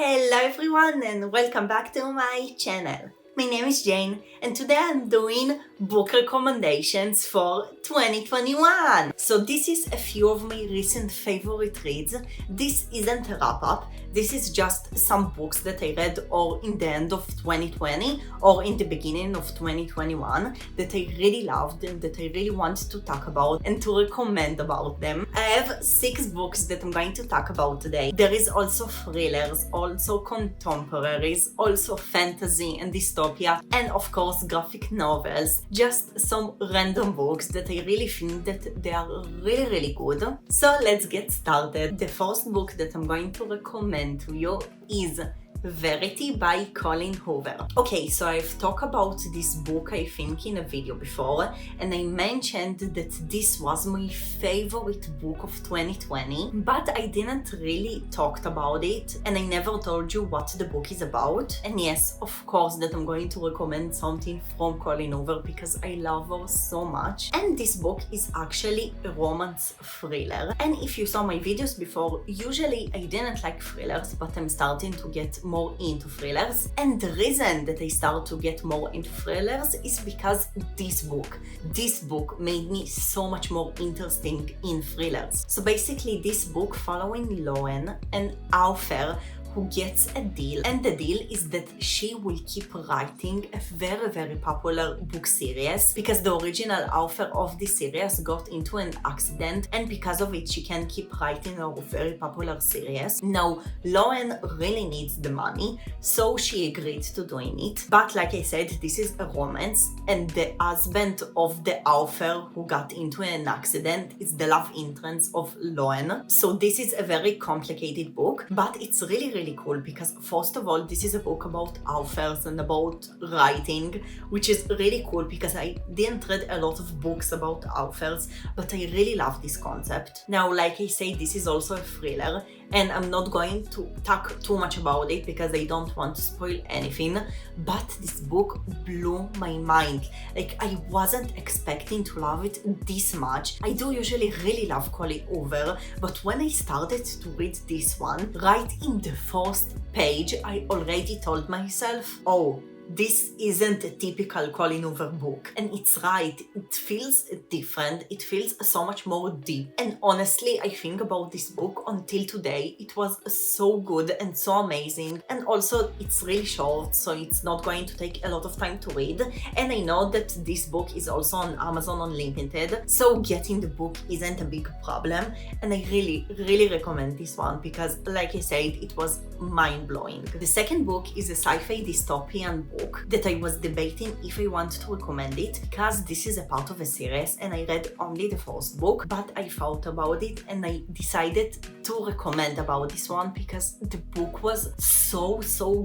Hello everyone and welcome back to my channel. My name is Jane and today I'm doing book recommendations for 2021. So this is a few of my recent favorite reads. This isn't a wrap-up, this is just some books that I read or in the end of 2020 or in the beginning of 2021 that I really loved and that I really want to talk about and to recommend about them. I have 6 books that I'm going to talk about today. There is also thrillers, also contemporaries, also fantasy and dystopia, and of course graphic novels. Just some random books that I really think that they are really good. So let's get started. The first book that I'm going to recommend to you is Verity by Colleen Hoover. Okay, so I've talked about this book I think in a video before, and I mentioned that this was my favorite book of 2020, but I didn't really talk about it and I never told you what the book is about. And yes, of course that I'm going to recommend something from Colleen Hoover because I love her so much. And this book is actually a romance thriller. And if you saw my videos before, usually I didn't like thrillers, but I'm starting to get more into thrillers, and the reason that I start to get more into thrillers is because this book made me so much more interesting in thrillers. So basically this book following Loen, an author who gets a deal, and the deal is that she will keep writing a very popular book series because the original author of this series got into an accident, and because of it she can keep writing a very popular series. Now Loen really needs the money, so she agreed to doing it, but like I said, this is a romance and the husband of the author who got into an accident is the love interest of Loen. So this is a very complicated book, but it's really cool because first of all this is a book about authors and about writing, which is really cool because I didn't read a lot of books about authors, but I really love this concept. Now like I say, this is also a thriller and I'm not going to talk too much about it because I don't want to spoil anything, but this book blew my mind. Like I wasn't expecting to love it this much. I do usually really love Colleen Hoover, but when I started to read this one, right in the first page I already told myself, oh, this isn't a typical Colleen Hoover book. And it's right, it feels different, it feels so much more deep. And honestly, I think about this book until today, it was so good and so amazing. And also it's really short, so it's not going to take a lot of time to read. And I know that this book is also on Amazon Unlimited, so getting the book isn't a big problem. And I really recommend this one because like I said, it was mind-blowing. The second book is a sci-fi dystopian book that I was debating if I want to recommend it because this is a part of a series and I read only the first book, but I thought about it and I decided to recommend about this one because the book was so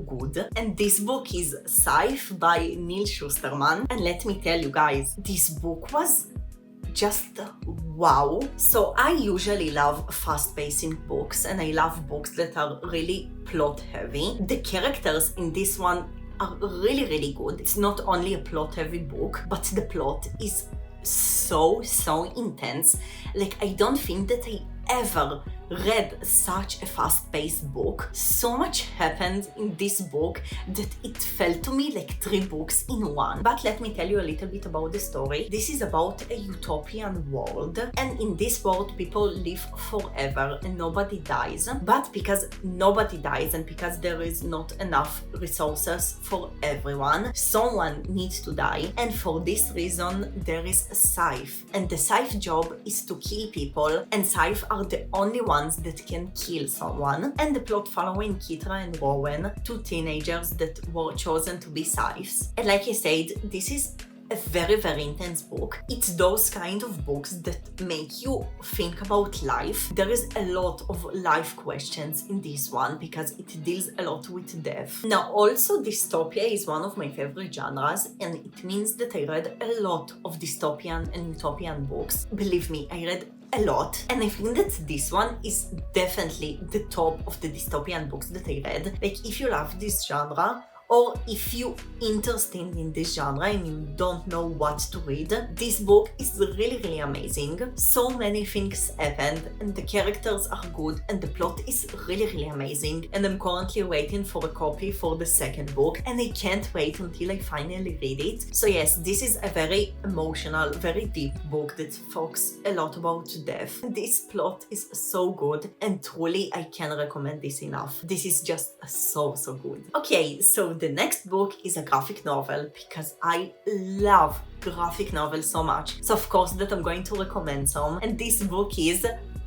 good. And this book is Scythe by Neal Shusterman, and let me tell you guys, this book was just wow. So I usually love fast-paced books and I love books that are really plot heavy. The characters in this one are really good. It's not only a plot heavy book, but the plot is so intense. Like I don't think that I ever read such a fast-paced book. So much happened in this book that it felt to me like 3 books in one. But let me tell you a little bit about the story. This is about a utopian world, and in this world people live forever and nobody dies. But because nobody dies and because there is not enough resources for everyone, someone needs to die, and for this reason there is a Scythe, and the Scythe job is to kill people, and Scythe are the only ones that can kill someone. And the plot following Kitra and Rowan, 2 teenagers that were chosen to be Scythes. And like I said, this is a very intense book. It's those kind of books that make you think about life. There is a lot of life questions in this one because it deals a lot with death. Now also dystopia is one of my favorite genres, and it means that I read a lot of dystopian and utopian books. Believe me, I read a lot, and I think that this one is definitely the top of the dystopian books that I read. Like if you love this genre, or if you're interested in this genre and you don't know what to read, this book is really amazing. So many things happened and the characters are good and the plot is really amazing, and I'm currently waiting for a copy for the second book and I can't wait until I finally read it. So yes, this is a very emotional, very deep book that talks a lot about death. This plot is so good and truly I can't recommend this enough. This is just so good. Okay, so the next book is a graphic novel because I love graphic novels so much. So of course that I'm going to recommend some, and this book is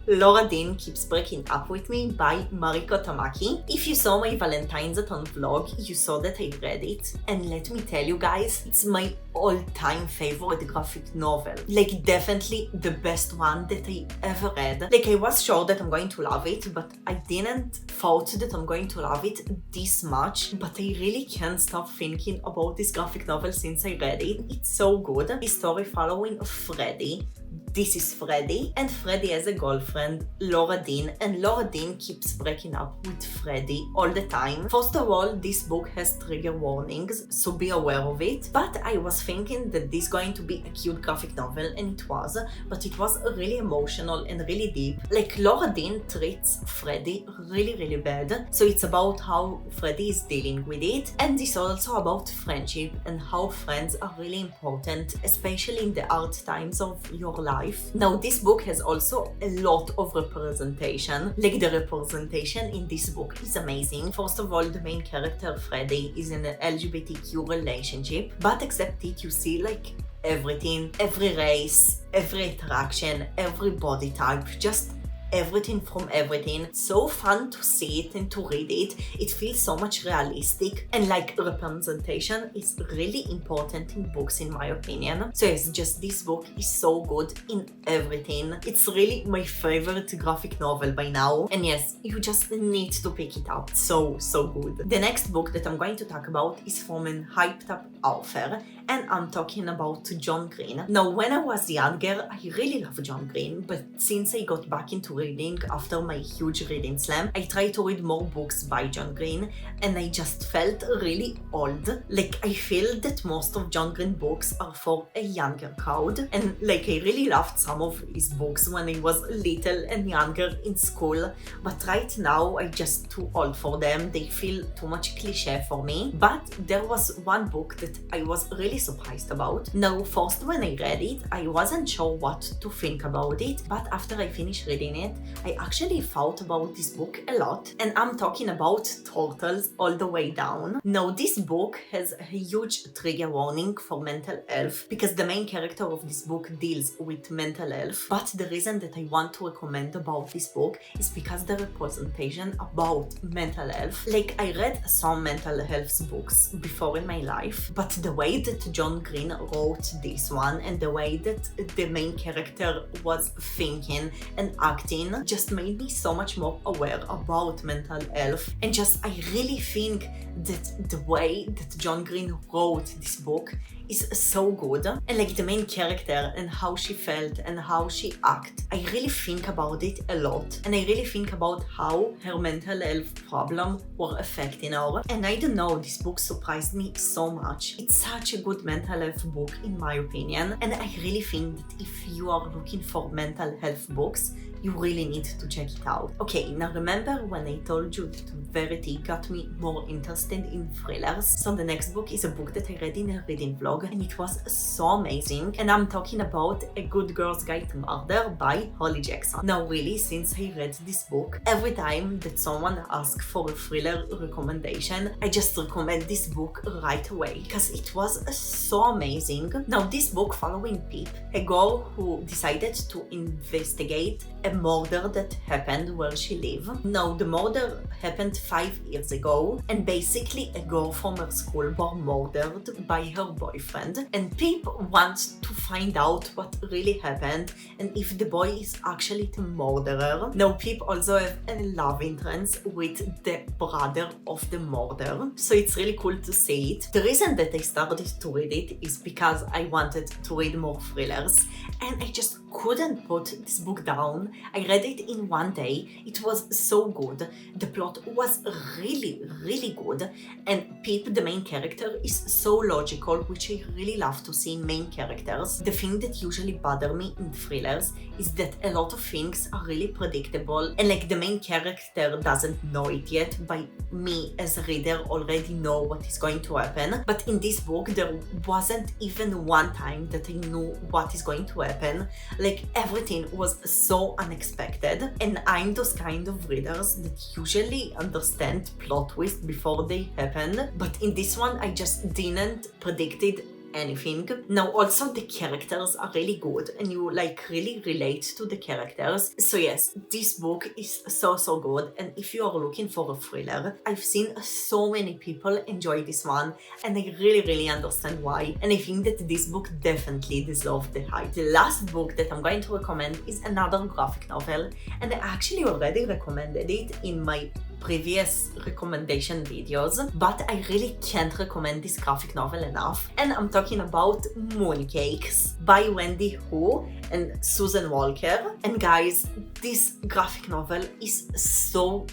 Laura Dean Keeps Breaking Up With Me by Mariko Tamaki. If you saw my Valentine's-a-thon vlog, you saw that I read it. And let me tell you guys, it's my all-time favorite graphic novel. Like definitely the best one that I ever read. Like I was sure that I'm going to love it, but I didn't thought that I'm going to love it this much. But I really can't stop thinking about this graphic novel since I read it. It's so good. The story following Freddie. This is Freddie, and Freddie has a girlfriend, Laura Dean, and Laura Dean keeps breaking up with Freddie all the time. First of all, this book has trigger warnings, so be aware of it. But I was thinking that this is going to be a cute graphic novel, and it was, but it was really emotional and really deep. Like Laura Dean treats Freddie really bad, so it's about how Freddie is dealing with it, and it's also about friendship and how friends are really important, especially in the hard times of your life. Now this book has also a lot of representation. Like the representation in this book is amazing. First of all, the main character Freddie is in an LGBTQ relationship, but except it you see like everything, every race, every attraction, every body type, just everything from everything. It's so fun to see it and to read it. It feels so much realistic, and like representation is really important in books in my opinion. So yes, just this book is so good in everything. It's really my favorite graphic novel by now, and yes, you just need to pick it up. So good. The next book that I'm going to talk about is from an hyped up author, and I'm talking about John Green. Now, when I was younger, I really loved John Green, but since I got back into reading after my huge reading slam, I tried to read more books by John Green, and I just felt really old. Like, I feel that most of John Green books are for a younger crowd, and like I really loved some of his books when I was little and younger in school, but right now I'm just too old for them. They feel too much cliche for me. But there was one book that I was really surprised about. Now, first when I read it, I wasn't sure what to think about it, but after I finished reading it, I actually thought about this book a lot, and I'm talking about Turtles All the Way Down. Now, this book has a huge trigger warning for mental health because the main character of this book deals with mental health, but the reason that I want to recommend about this book is because the representation about mental health. Like, I read some mental health books before in my life, but the way that John Green wrote this one and the way that the main character was thinking and acting just made me so much more aware about mental health. And just I really think that the way that John Green wrote this book is so good, and like the main character and how she felt and how she acted, I really think about it a lot, and I really think about how her mental health problem were affecting her. And I don't know, this book surprised me so much. It's such a good mental health book in my opinion, and I really think that if you are looking for mental health books, you really need to check it out. Okay, now remember when I told you that Verity got me more interested in thrillers? So the next book is a book that I read in a reading vlog, and it was so amazing. And I'm talking about A Good Girl's Guide to Murder by Holly Jackson. Now really, since I read this book, every time that someone asks for a thriller recommendation, I just recommend this book right away because it was so amazing. Now this book following Pip, a girl who decided to investigate a murder that happened where she lived. Now, the murder happened 5 years ago, and basically a girl from her school was murdered by her boyfriend, and Pip wants to find out what really happened and if the boy is actually the murderer. Now, Pip also has a love interest with the brother of the murderer, so it's really cool to see it. The reason that I started to read it is because I wanted to read more thrillers, and I just couldn't put this book down. I read it in one day. It was so good. The plot was really, really good. And Pip, the main character, is so logical, which I really love to see in main characters. The thing that usually bother me in thrillers is that a lot of things are really predictable and like the main character doesn't know it yet, but me as a reader already know what is going to happen. But in this book there wasn't even one time that I knew what is going to happen. Like everything was so unexpected, and I'm those kind of readers that usually understand plot twists before they happen, but in this one I just didn't predict it anything. Now also the characters are really good and you like really relate to the characters. So yes, this book is so good, and if you are looking for a thriller, I've seen so many people enjoy this one and I really understand why, and I think that this book definitely deserves the hype. The last book that I'm going to recommend is another graphic novel, and I actually already recommended it in my previous recommendation videos, but I really can't recommend this graphic novel enough, and I'm talking about Mooncakes by Wendy Hu and Susan Walker. And guys, this graphic novel is so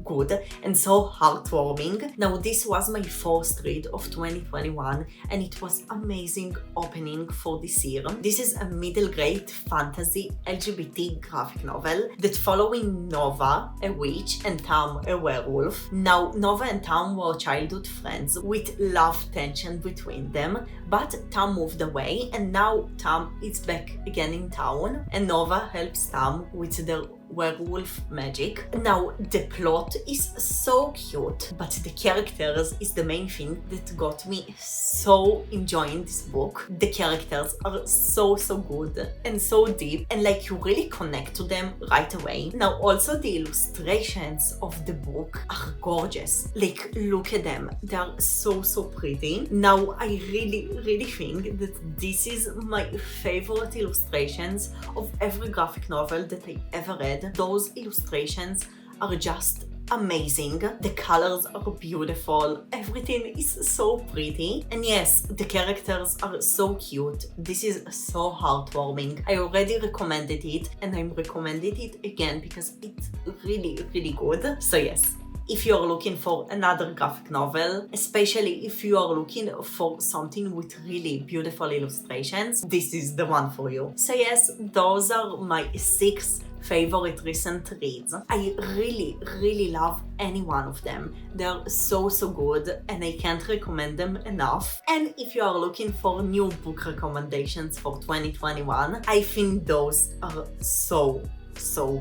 good and so heartwarming. Now this was my first read of 2021 and it was amazing opening for this year. This is a middle grade fantasy LGBT graphic novel that following Nova, a witch, and Tam, a werewolf. Now Nova and Tam were childhood friends with love tension between them, but Tam moved away and now Tam is back again in town and Nova helps Tam with their werewolf magic. Now the plot is so cute, but the characters is the main thing that got me so enjoying this book. The characters are so good and so deep, and like you really connect to them right away. Now also the illustrations of the book are gorgeous. Like look at them, they are so pretty. Now I really think that this is my favorite illustrations of every graphic novel that I ever read. Those illustrations are just amazing. The colors are beautiful. Everything is so pretty. And yes, the characters are so cute. This is so heartwarming. I already recommended it and I'm recommending it again because it's really good. So yes, if you are looking for another graphic novel, especially if you are looking for something with really beautiful illustrations, this is the one for you. So yes, those are my 6 favorite recent reads. I really love any one of them. They are so good and I can't recommend them enough. And if you are looking for new book recommendations for 2021, I think those are so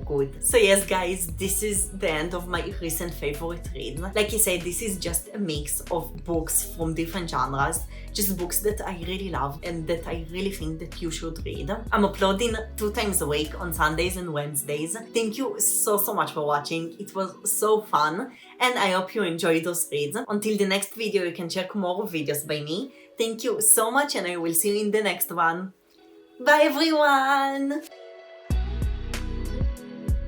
good. So yes guys, this is the end of my recent favorite read. Like I said, this is just a mix of books from different genres, just books that I really love and that I really think that you should read. I'm uploading 2 times a week on Sundays and Wednesdays. Thank you so much for watching. It was so fun and I hope you enjoyed those reads. Until the next video, you can check more videos by me. Thank you so much and I will see you in the next one. Bye everyone!